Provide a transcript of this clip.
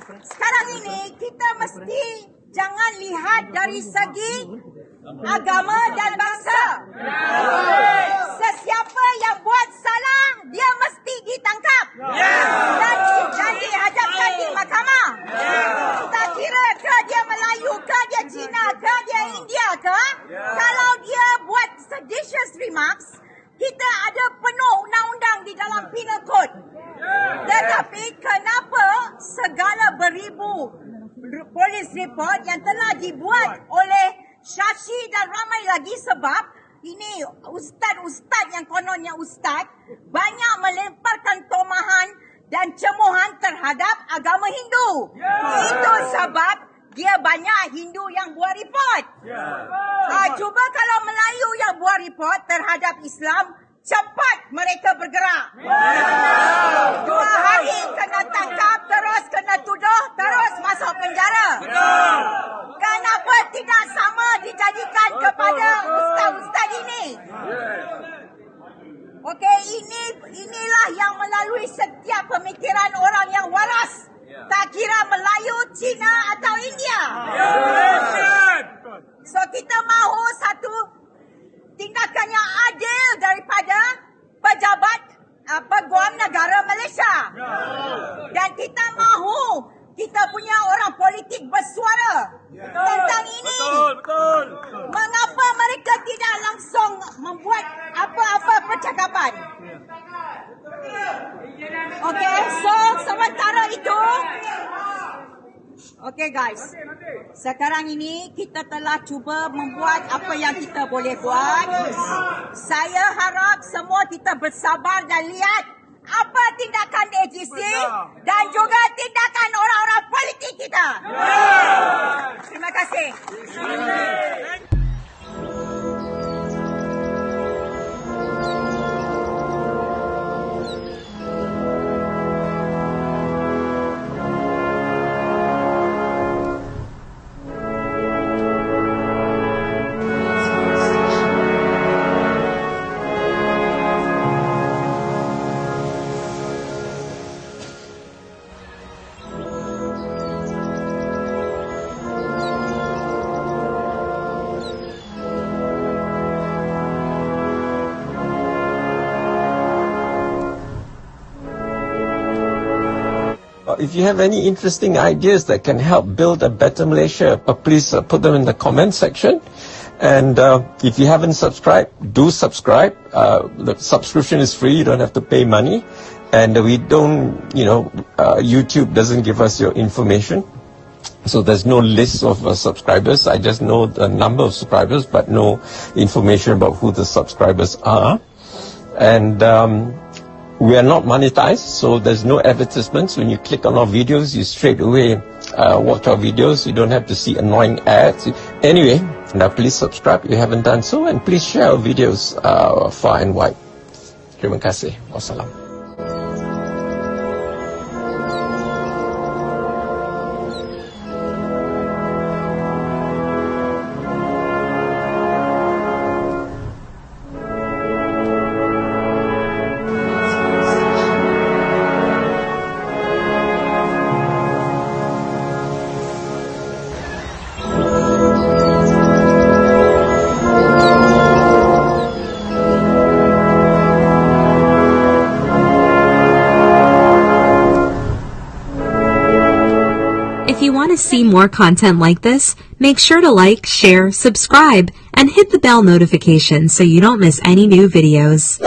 Sekarang ini kita mesti jangan lihat dari segi agama dan bangsa. Sesiapa yang buat salah, dia mesti ditangkap dan dihadapkan di mahkamah. Tak kira ke dia Melayu ke dia Cina ke dia India ke, kalau dia buat seditious remarks, kita ada penuh undang-undang di dalam penal code. Tetapi kenapa segala beribu polis report yang telah dibuat oleh Shashi dan ramai lagi, sebab ini ustaz-ustaz yang kononnya ustaz banyak melemparkan tomahan dan cemohan terhadap agama Hindu. Itu sebab dia banyak Hindu yang buat report. Cuba kalau Melayu yang buat report terhadap Islam, cepat mereka bergerak. 2 hari kena tangkap, terus kena tuduh, terus masuk penjara. Kenapa tidak sama dijadikan kepada ustaz-ustaz ini? Okey, inilah yang melalui setiap pemikiran orang yang waras. Tak kira Melayu, Cina atau India. So kita mahu satu tindakan yang adil daripada pejabat peguam negara Malaysia. Dan kita mahu kita punya orang politik bersuara tentang ini. Betul. Mengapa mereka tidak langsung membuat apa-apa percakapan? Okey, so sementara itu, okey guys, sekarang ini kita telah cuba membuat apa yang kita boleh buat. Saya harap semua kita bersabar dan lihat apa tindakan AGC dan juga tindakan orang-orang politik kita. Terima kasih. If you have any interesting ideas that can help build a better Malaysia, please put them in the comment section. And if you haven't subscribed, do subscribe. The subscription is free. You don't have to pay money. And we don't, YouTube doesn't give us your information. So there's no list of subscribers. I just know the number of subscribers, but no information about who the subscribers are. And we are not monetized, so there's no advertisements. When you click on our videos, you straight away watch our videos. You don't have to see annoying ads. Anyway, now please subscribe if you haven't done so, and please share our videos far and wide. Terima kasih. Wassalam. If you want to see more content like this, make sure to like, share, subscribe, and hit the bell notification so you don't miss any new videos.